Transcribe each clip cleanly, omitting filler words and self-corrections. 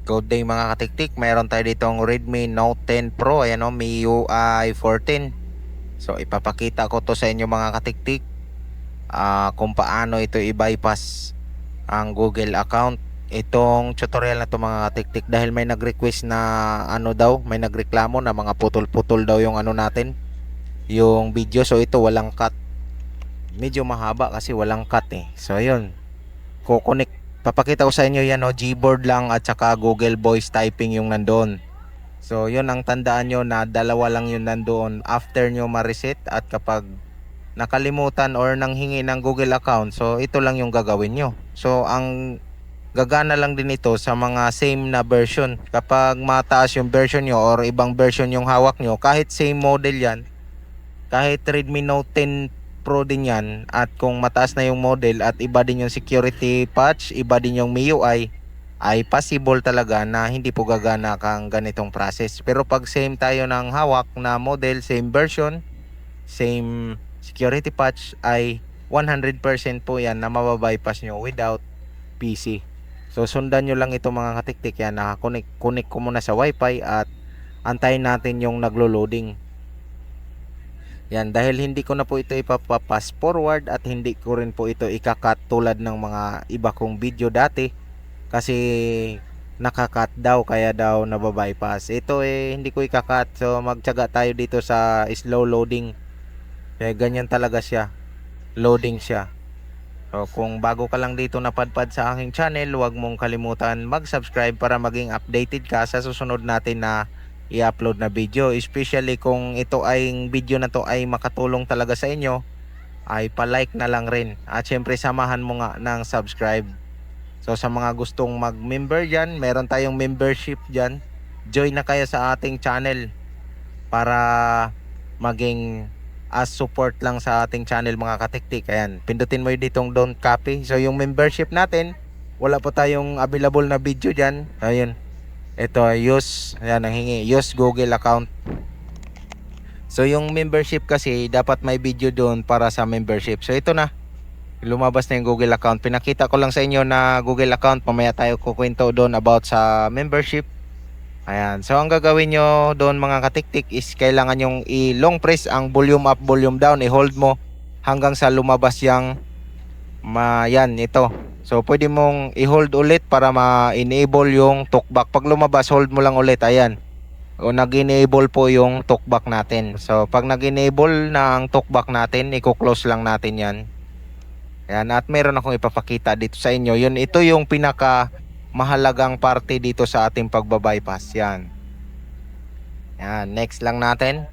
Good day mga katiktik, meron tayo ditong Redmi Note 10 Pro, ayan o, MIUI 14. So ipapakita ko to sa inyo mga katiktik, kung paano ito i-bypass ang Google account. Itong tutorial na to mga katiktik, dahil may nag-request na may nagreklamo na mga putol-putol daw yung natin, yung video. So ito walang cut, medyo mahaba kasi walang cut So ayun, kukunik. Papakita ko sa inyo yan Gboard lang at saka Google Voice Typing yung nandoon. So yun ang tandaan nyo, na dalawa lang yun nandoon after nyo ma-reset, at kapag nakalimutan or nanghingi ng Google account, so ito lang yung gagawin nyo. So ang gagana lang din ito sa mga same na version. Kapag mataas yung version nyo or ibang version yung hawak nyo, kahit same model yan, kahit Redmi Note 10 Pro din yan, at kung mataas na yung model at iba din yung security patch, iba din yung MIUI, ay possible talaga na hindi po gagana kang ganitong process. Pero pag same tayo ng hawak na model, same version, same security patch, ay 100% po yan na mababypass nyo without PC. So sundan nyo lang ito mga katiktik, yan, nakakunik ko muna sa wifi at antayin natin yung naglo-loading. Yan, dahil hindi ko na po ito ipapapass forward at hindi ko rin po ito ikakat tulad ng mga iba kong video dati, kasi nakakat daw, kaya daw nababypass. Ito hindi ko ikakat, so magtiyaga tayo dito sa slow loading. Kaya ganyan talaga siya, loading siya. So kung bago ka lang dito napadpad sa aking channel, huwag mong kalimutan mag-subscribe para maging updated ka sa susunod natin na i-upload na video. Especially kung ito ay video na to ay makatulong talaga sa inyo, ay pa-like na lang rin. At syempre samahan mo nga ng subscribe. So sa mga gustong mag-member dyan, meron tayong membership dyan. Join na kayo sa ating channel para maging as support lang sa ating channel mga katiktik. Ayan, pindutin mo yung ditong don't copy. So yung membership natin, wala po tayong available na video dyan. Ayun, ito use, ayan, nanghingi use Google account. So yung membership kasi dapat may video doon para sa membership. So ito na, lumabas na yung Google account. Pinakita ko lang sa inyo na Google account, mamaya tayo kukwento doon about sa membership. Ayan, so ang gagawin nyo doon mga katiktik is kailangan yung i-long press ang volume up, volume down, i-hold mo hanggang sa lumabas yung yan, ito. So pwede mong i-hold ulit para ma-enable yung talkback. Pag lumabas, hold mo lang ulit. Ayan. O nag-enable po yung talkback natin. So pag nag-enable na ang talkback natin, i-close lang natin yan. Ayan, at meron akong ipapakita dito sa inyo. Ito yung pinaka mahalagang parte dito sa ating pagbabypass. Yan. Yan, next lang natin.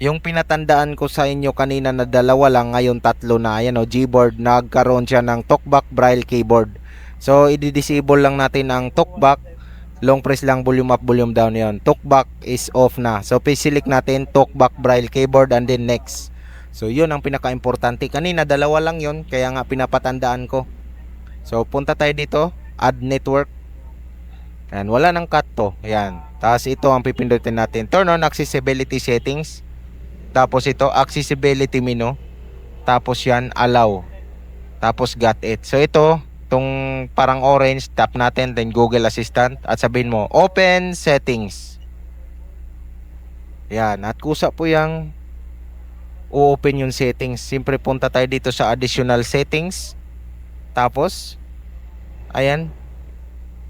Yung pinatandaan ko sa inyo kanina na dalawa lang, ngayon tatlo na. Ayan Gboard, nagkaroon siya ng talkback braille keyboard. So i-disable lang natin ang talkback. Long press lang, volume up, volume down yon. Talkback is off na. So select natin talkback braille keyboard and then next. So yun ang pinaka-importante. Kanina dalawa lang yon, kaya nga pinapatandaan ko. So punta tayo dito, add network. Ayan, wala nang cut to. Ayan. Tapos ito ang pipindutin natin. Turn on accessibility settings. Tapos ito, accessibility menu. Tapos yan, allow. Tapos got it. So ito, itong parang orange, tap natin, then Google Assistant. At sabihin mo, open settings. Yan. At kusa po yung o-open yung settings. Siyempre punta tayo dito sa additional settings. Tapos, ayan,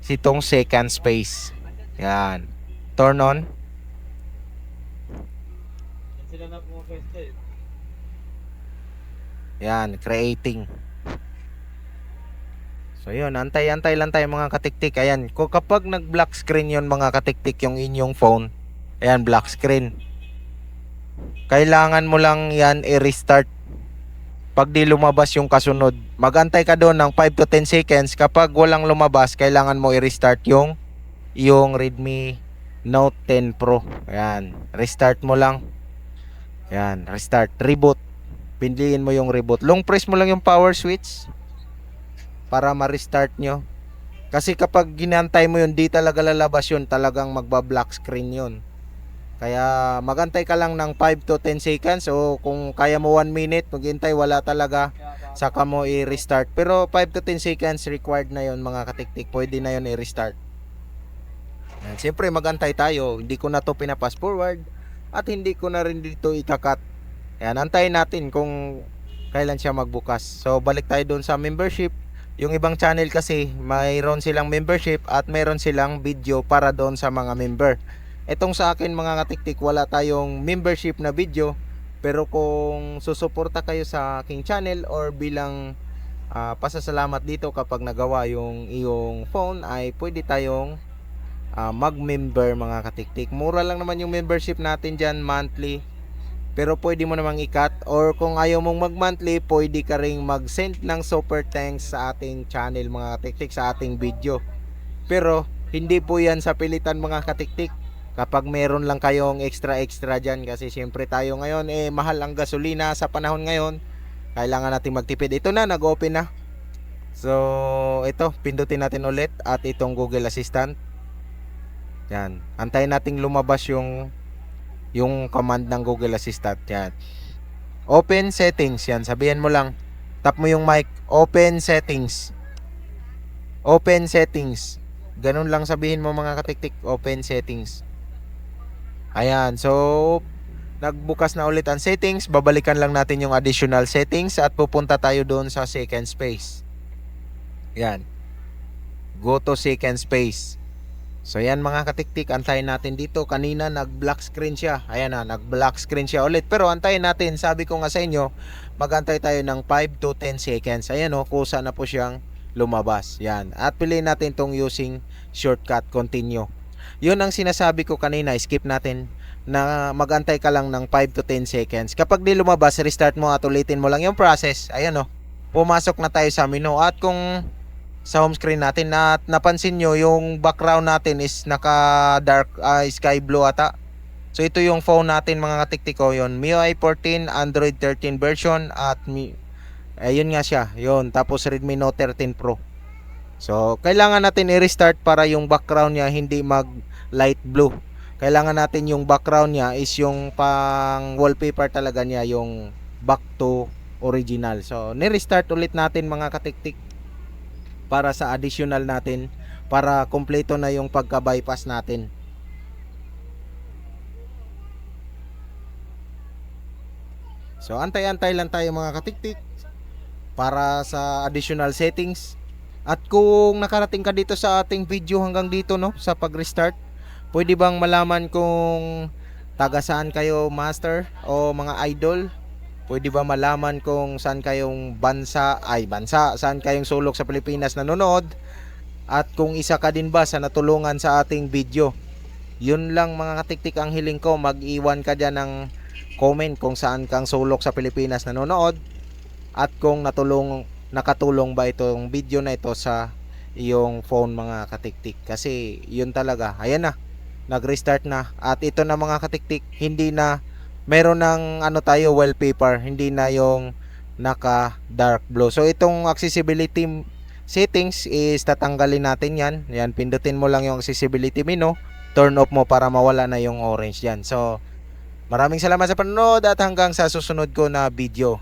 itong second space. Yan. Turn on. Yan, creating. So yun, antay-antay lang tayo mga katiktik. Ayan, kapag nag-black screen yon mga katiktik yung inyong phone, ayan, black screen, kailangan mo lang yan i-restart. Pag di lumabas yung kasunod, magantay ka doon ng 5 to 10 seconds. Kapag walang lumabas, kailangan mo i-restart yung Redmi Note 10 Pro. Ayan, restart mo lang. Ayan, restart, reboot. Pindiliin mo yung reboot. Long press mo lang yung power switch para ma-restart nyo. Kasi kapag ginantay mo yun, di talaga lalabas yun. Talagang magba-black screen yun. Kaya magantay ka lang ng 5 to 10 seconds. O kung kaya mo 1 minute, maghintay, wala talaga, saka mo i-restart. Pero 5 to 10 seconds required na yun mga katiktik. Pwede na yun i-restart. Yan, siyempre magantay tayo, hindi ko na to pinapass forward at hindi ko na rin dito ikakat. Yan, antayin natin kung kailan siya magbukas. So balik tayo doon sa membership. Yung ibang channel kasi mayroon silang membership at mayroon silang video para doon sa mga member. Etong sa akin mga katiktik, wala tayong membership na video, pero kung susuporta kayo sa aking channel or bilang pasasalamat dito kapag nagawa yung iyong phone, ay pwede tayong mag-member mga katiktik. Mura lang naman yung membership natin dyan, monthly. Pero pwede mo namang i-cut, or kung ayaw mong mag-monthly, pwede ka ring mag-send ng super thanks sa ating channel mga katiktik, sa ating video. Pero hindi po yan sa pilitan mga katiktik. Kapag meron lang kayong extra dyan, kasi syempre tayo ngayon mahal ang gasolina sa panahon ngayon, kailangan natin magtipid. Ito na, nag-open na. So ito, pindutin natin ulit at itong Google Assistant. Yan, antayin nating lumabas yung command ng Google Assistant. Yan, open settings. Yan, sabihin mo lang, tap mo yung mic, open settings, open settings. Ganun lang sabihin mo mga katiktik, open settings. Ayan, so nagbukas na ulit ang settings. Babalikan lang natin yung additional settings at pupunta tayo doon sa second space. Yan, go to second space. So yan mga katiktik, antayin natin dito. Kanina nag-black screen siya. Ayan na, nag-black screen siya ulit. Pero antayin natin, sabi ko nga sa inyo, magantay tayo ng 5 to 10 seconds. Ayan o, kusa na po siyang lumabas. Yan, at piliin natin tong using shortcut continue. Yun ang sinasabi ko kanina, skip natin, na magantay ka lang ng 5 to 10 seconds. Kapag di lumabas, restart mo at ulitin mo lang yung process. Ayan o, pumasok na tayo sa menu. At kung sa home screen natin, na napansin nyo yung background natin is naka dark sky blue ata. So ito yung phone natin mga katiktik ko, yun MIUI 14 Android 13 version at ayun nga siya, yun, tapos Redmi Note 13 Pro. So kailangan natin i-restart para yung background niya hindi mag light blue. Kailangan natin yung background niya is yung pang wallpaper talaga niya, yung back to original. So ni-restart ulit natin mga katiktik para sa additional natin, para kompleto na yung pagka-bypass natin. So antay-antay lang tayo mga katiktik para sa additional settings. At kung nakarating ka dito sa ating video hanggang dito, no, sa pag-restart, pwede bang malaman kung taga saan kayo master o mga idol? Pwede ba malaman kung saan kayong saan kayong sulok sa Pilipinas nanonood? At kung isa ka din ba sa natulungan sa ating video? Yun lang mga katiktik ang hiling ko. Mag-iwan ka dyan ng comment kung saan kang sulok sa Pilipinas nanonood, at kung nakatulong ba itong video na ito sa iyong phone mga katiktik. Kasi yun talaga, ayan na, nag-restart na. At ito na mga katiktik, hindi na meron ng tayo wallpaper, hindi na yung naka dark blue. So itong accessibility settings is tatanggalin natin yan. Yan, pindutin mo lang yung accessibility menu, turn off mo para mawala na yung orange yan. So maraming salamat sa panonood at hanggang sa susunod ko na video.